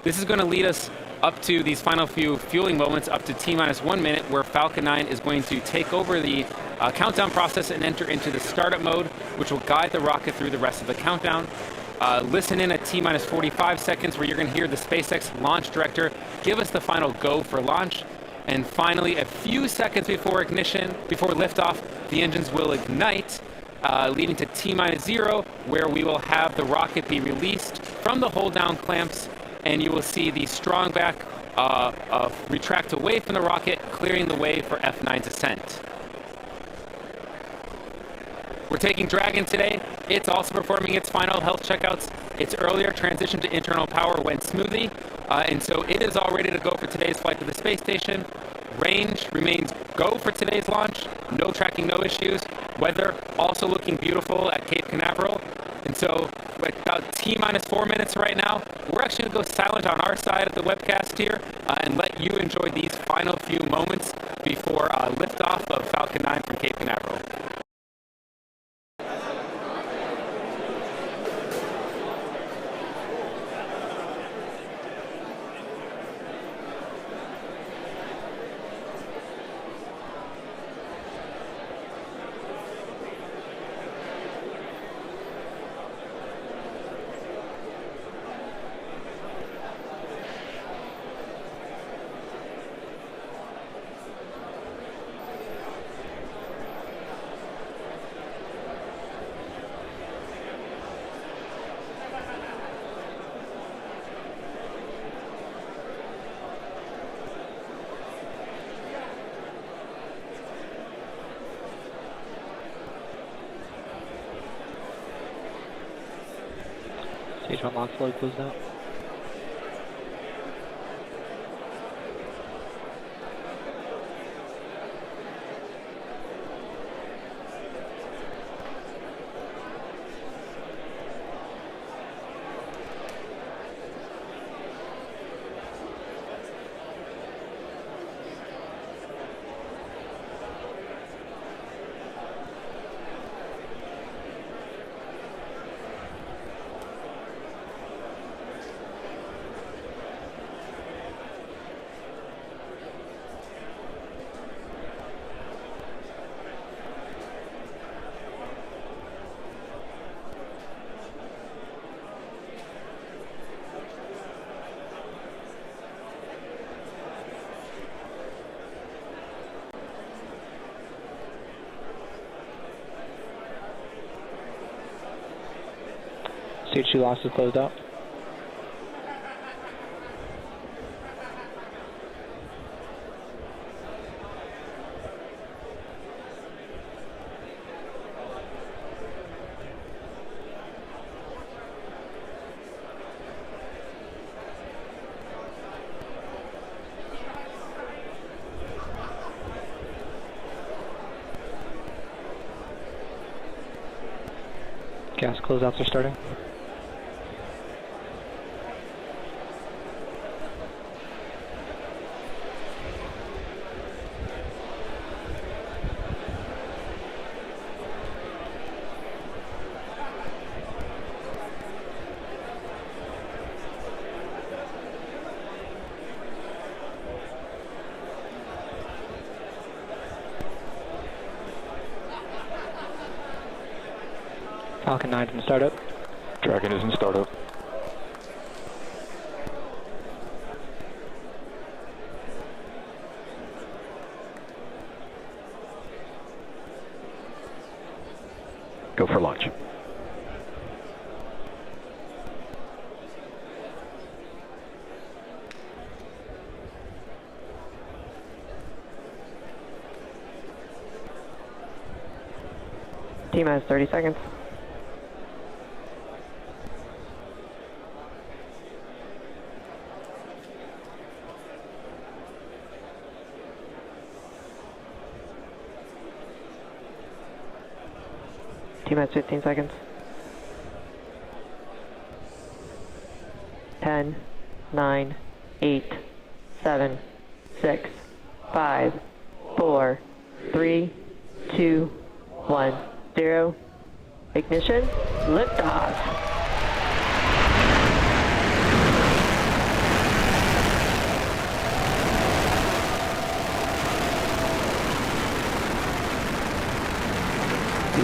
This is going to lead us up to these final few fueling moments, up to T-minus 1 minute, where Falcon 9 is going to take over the countdown process and enter into the startup mode, which will guide the rocket through the rest of the countdown. Listen in at T-minus 45 seconds, where you're going to hear the SpaceX launch director give us the final go for launch. And finally, a few seconds before ignition, before liftoff, the engines will ignite, leading to T-minus 0, where we will have the rocket be released from the hold-down clamps, and you will see the strong back retract away from the rocket, clearing the way for F9's ascent. We're taking Dragon today. It's also performing its final health checkouts. Its earlier transition to internal power went smoothly, and so it is all ready to go for today's flight to the space station. Range remains go for today's launch. No tracking, no issues. Weather also looking beautiful at Cape Canaveral. And so, with about T-minus 4 minutes right now, we're actually going to go silent on our side of the webcast here and let you enjoy these final few moments before liftoff of Falcon 9 from Cape Canaveral. Stage 1 launch load closed out. Stage 2 launch is closed out. Gas closeouts are starting. Falcon 9 in startup. Dragon is in startup. Go for launch. T-minus 30 seconds. T-minus 15 seconds. 10, 9, 8, 7, 6, 5, 4, 3, 2, 1, 0. Ignition, liftoff.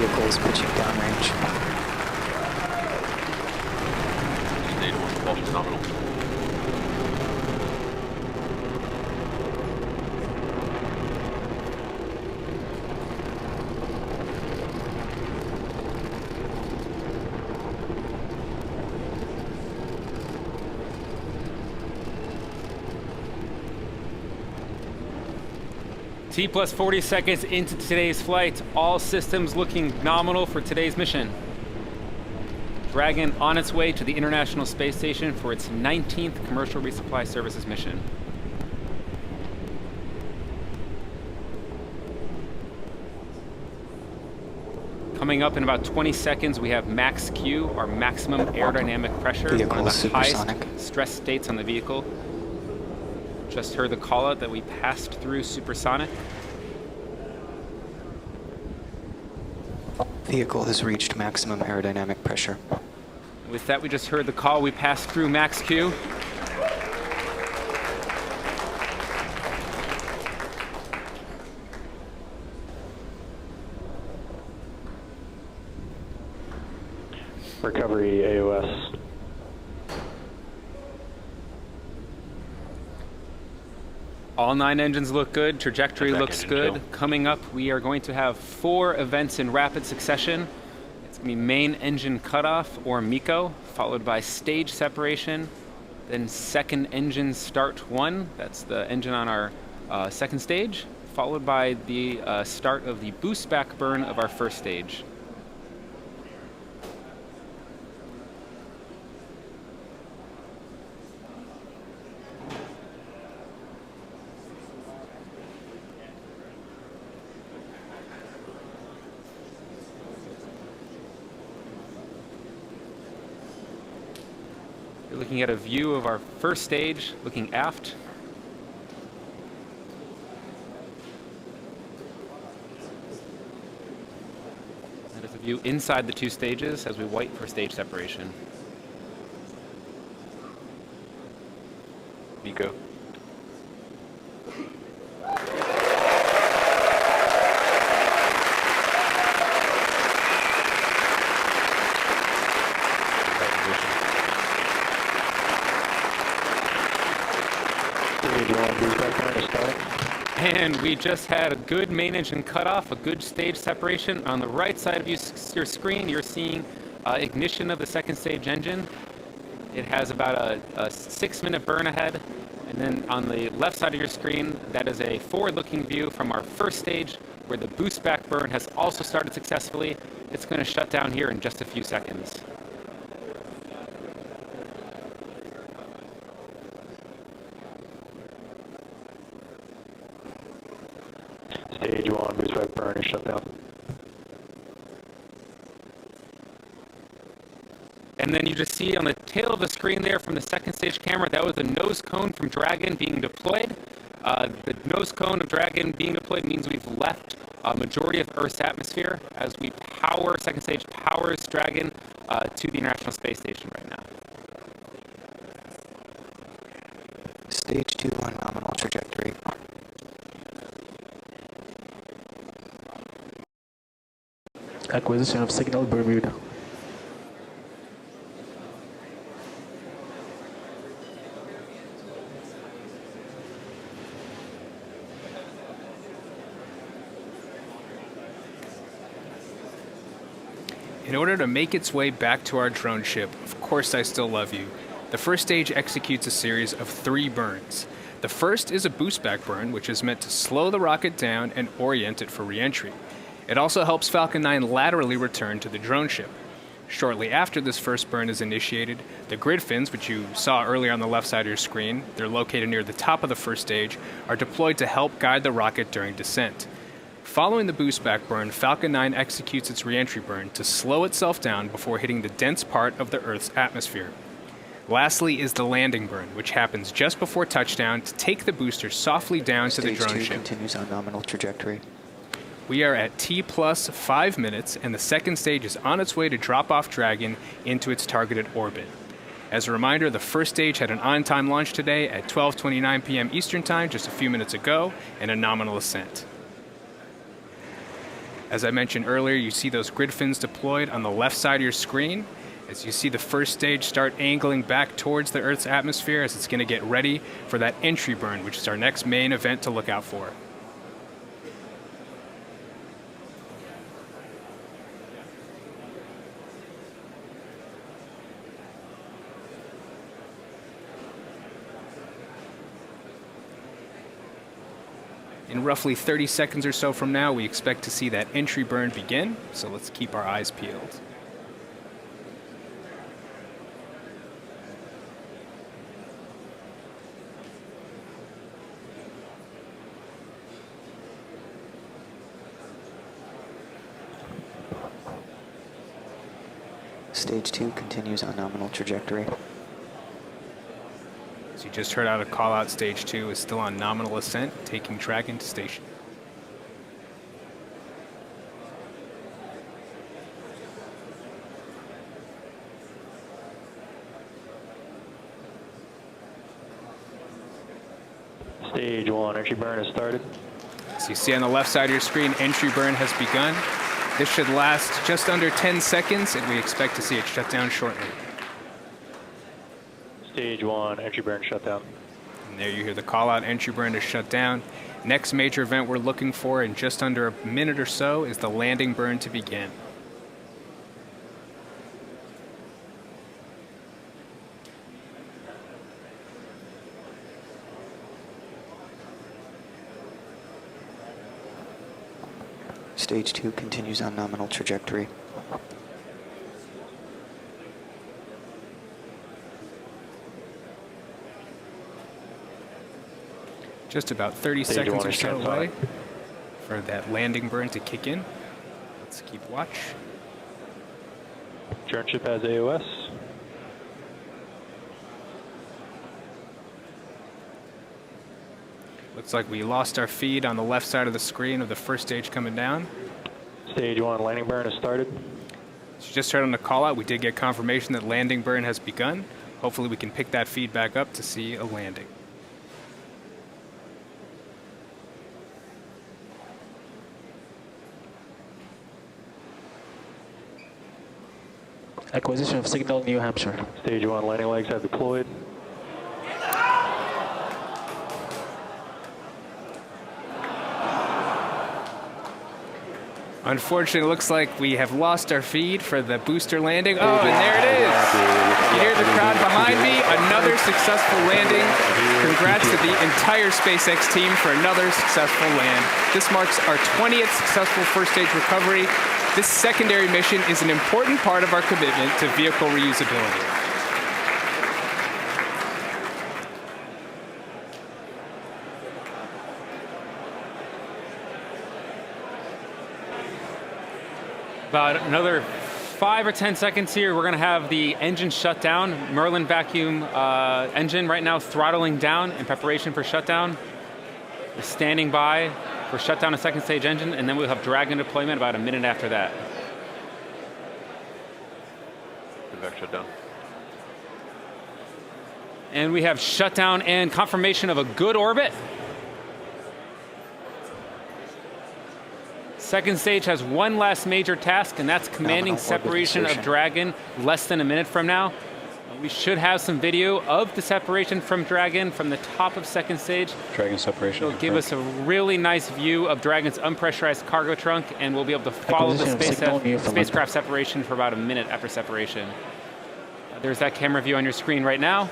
Vehicle is pitching downrange. Stage 1, propulsion nominal. T plus 40 seconds into today's flight. All systems looking nominal for today's mission. Dragon on its way to the International Space Station for its 19th Commercial Resupply Services mission. Coming up in about 20 seconds, we have max Q, our maximum aerodynamic pressure, Vehicle one of the supersonic. highest stress states on the vehicle. Just heard the call out that we passed through supersonic. Vehicle has reached maximum aerodynamic pressure. With that, we just heard the call. We passed through max Q. Recovery AOS. All 9 engines look good. Trajectory Back looks engine good. kill. Coming up, we are going to have 4 events in rapid succession. It's going to be main engine cutoff, or MECO, followed by stage separation, then second engine start 1. That's the engine on our second stage, followed by the start of the boost back burn of our first stage. You're looking at a view of our first stage, looking aft. That is a view inside the 2 stages as we wait for stage separation. MECO. And we just had a good main engine cutoff, a good stage separation. On the right side of your screen, you're seeing ignition of the second stage engine. It has about a 6-minute burn ahead. And then on the left side of your screen, that is a forward-looking view from our first stage where the boost back burn has also started successfully. It's going to shut down here in just a few seconds. Stage 1, boost back burn is shut down. And then you just see on the tail of the screen there from the second stage camera, that was the nose cone from Dragon being deployed. The nose cone of Dragon being deployed means we've left a majority of Earth's atmosphere as we power, second stage powers Dragon to the International Space Station right now. Stage 2 on nominal trajectory. Acquisition of signal Bermuda. In order to make its way back to our drone ship, Of Course I Still Love You, the first stage executes a series of 3 burns. The first is a boost back burn, which is meant to slow the rocket down and orient it for re-entry. It also helps Falcon 9 laterally return to the drone ship. Shortly after this first burn is initiated, the grid fins, which you saw earlier on the left side of your screen, they're located near the top of the first stage, are deployed to help guide the rocket during descent. Following the boost back burn, Falcon 9 executes its re-entry burn to slow itself down before hitting the dense part of the Earth's atmosphere. Lastly is the landing burn, which happens just before touchdown to take the booster softly down to the drone Stage 2 ship. continues on nominal trajectory. We are at T plus 5 minutes, and the second stage is on its way to drop off Dragon into its targeted orbit. As a reminder, the first stage had an on-time launch today at 12:29 p.m. Eastern Time, just a few minutes ago, and a nominal ascent. As I mentioned earlier, you see those grid fins deployed on the left side of your screen. As you see the first stage start angling back towards the Earth's atmosphere as it's going to get ready for that entry burn, which is our next main event to look out for. In roughly 30 seconds or so from now, we expect to see that entry burn begin, so let's keep our eyes peeled. Stage 2 continues on nominal trajectory. As you just heard out a call out, stage 2 is still on nominal ascent, taking Dragon to station. Stage 1, entry burn has started. As you see on the left side of your screen, entry burn has begun. This should last just under 10 seconds, and we expect to see it shut down shortly. Stage 1, entry burn shutdown. And there you hear the call out, entry burn is shut down. Next major event we're looking for in just under a minute or so is the landing burn to begin. Stage 2 continues on nominal trajectory. Just about 30 Stage seconds 1 or is so transonic. away for that landing burn to kick in. Let's keep watch. Drone ship has AOS. Looks like we lost our feed on the left side of the screen of the first stage coming down. Stage 1, landing burn has started. As you just heard on the call out, we did get confirmation that landing burn has begun. Hopefully we can pick that feed back up to see a landing. Acquisition of signal, New Hampshire. Stage 1, landing legs have deployed. Unfortunately, it looks like we have lost our feed for the booster landing. Oh, and there it is. You hear the crowd behind me. Another successful landing. Congrats to the entire SpaceX team for another successful land. This marks our 20th successful first stage recovery. This secondary mission is an important part of our commitment to vehicle reusability. About another 5 or 10 seconds here, we're going to have the engine shut down. Merlin vacuum engine right now throttling down in preparation for shutdown. We're standing by for shutdown of second stage engine, and then we'll have Dragon deployment about a minute after that. Back shutdown. And we have shutdown and confirmation of a good orbit. Second stage has one last major task, and that's commanding separation of Dragon less than a minute from now. We should have some video of the separation from Dragon from the top of second stage. Dragon separation. It'll give us a really nice view of Dragon's unpressurized cargo trunk, and we'll be able to follow the spacecraft separation for about a minute after separation. There's that camera view on your screen right now.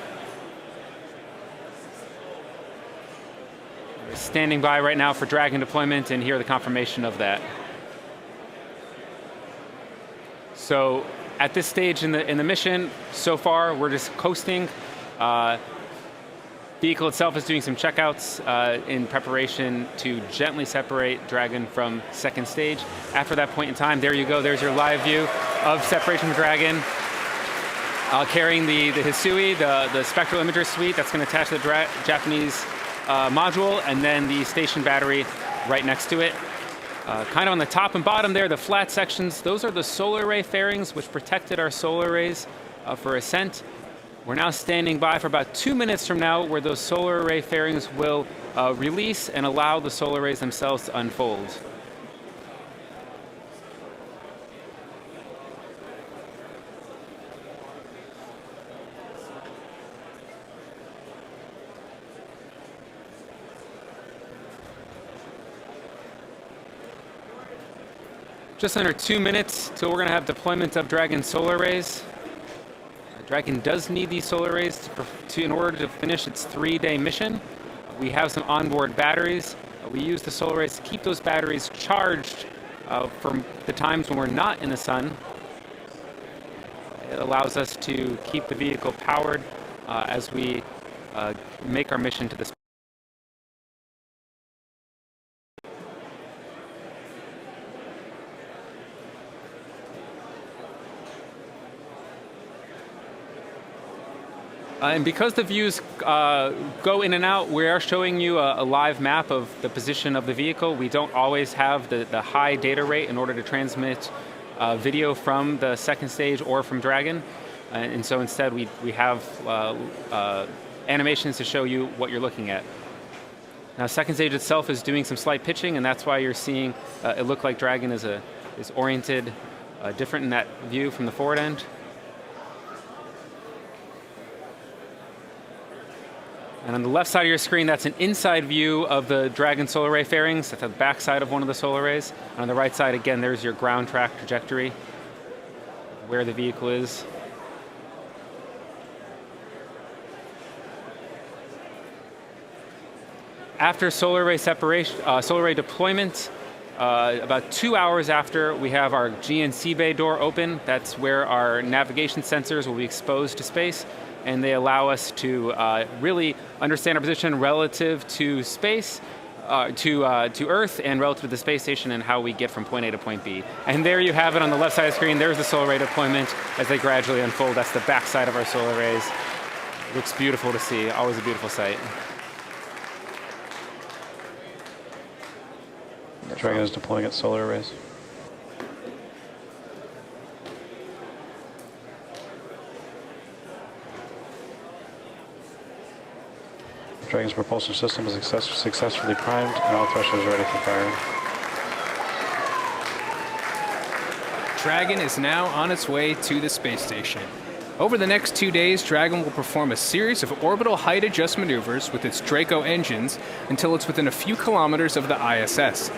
We're standing by right now for Dragon deployment, and here are the confirmation of that. So at this stage in the mission, so far we're just coasting. Vehicle itself is doing some checkouts in preparation to gently separate Dragon from second stage. After that point in time, there you go. There's your live view of separation from Dragon. Carrying the Hisui, the spectral imager suite that's going to attach to the Japanese module, and then the station battery right next to it. Kind of on the top and bottom there, the flat sections, those are the solar array fairings which protected our solar arrays for ascent. We're now standing by for about 2 minutes from now where those solar array fairings will release and allow the solar arrays themselves to unfold. Just under 2 minutes till we're going to have deployment of Dragon solar arrays. Dragon does need these solar arrays in order to finish its 3-day mission. We have some onboard batteries. We use the solar arrays to keep those batteries charged for the times when we're not in the sun. It allows us to keep the vehicle powered as we make our mission to the space. And because the views go in and out, we are showing you a live map of the position of the vehicle. We don't always have the high data rate in order to transmit video from the second stage or from Dragon. And so instead we have animations to show you what you're looking at. Now second stage itself is doing some slight pitching, and that's why you're seeing it look like Dragon is oriented different in that view from the forward end. And on the left side of your screen, that's an inside view of the Dragon solar array fairings. That's the back side of one of the solar arrays. And on the right side, again, there's your ground track trajectory, where the vehicle is. After solar array separation, solar array deployment, about 2 hours after, we have our GNC bay door open. That's where our navigation sensors will be exposed to space, and they allow us to really understand our position relative to space, to Earth, and relative to the space station, and how we get from point A to point B. And there you have it on the left side of the screen. There's the solar array deployment as they gradually unfold. That's the back side of our solar arrays. It looks beautiful to see. Always a beautiful sight. Dragon is deploying its solar arrays. Dragon's propulsion system is successfully primed, and all thrusters are ready for firing. Dragon is now on its way to the space station. Over the next 2 days, Dragon will perform a series of orbital height adjust maneuvers with its Draco engines until it's within a few kilometers of the ISS.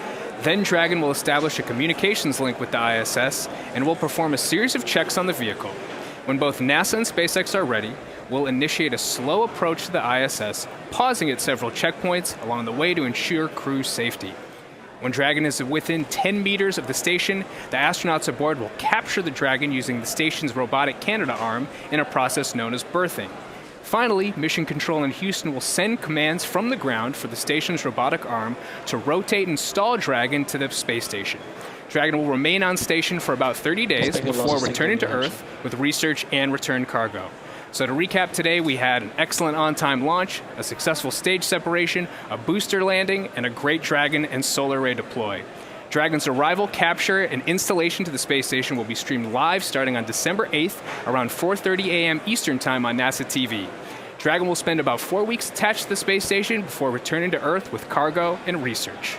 Then Dragon will establish a communications link with the ISS and will perform a series of checks on the vehicle. When both NASA and SpaceX are ready, we'll initiate a slow approach to the ISS, pausing at several checkpoints along the way to ensure crew safety. When Dragon is within 10 meters of the station, the astronauts aboard will capture the Dragon using the station's robotic Canada arm in a process known as berthing. Finally, Mission Control in Houston will send commands from the ground for the station's robotic arm to rotate and stall Dragon to the space station. Dragon will remain on station for about 30 days before returning to Earth with research and return cargo. So to recap today, we had an excellent on-time launch, a successful stage separation, a booster landing, and a great Dragon and solar array deploy. Dragon's arrival, capture, and installation to the space station will be streamed live starting on December 8th around 4:30 a.m. Eastern Time on NASA TV. Dragon will spend about 4 weeks attached to the space station before returning to Earth with cargo and research.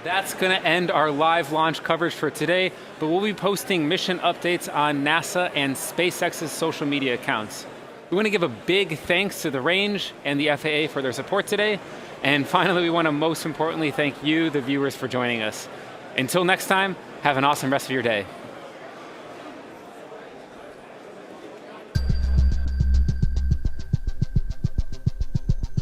That's going to end our live launch coverage for today, but we'll be posting mission updates on NASA and SpaceX's social media accounts. We want to give a big thanks to the range and the FAA for their support today. And finally, we want to most importantly thank you, the viewers, for joining us. Until next time, have an awesome rest of your day.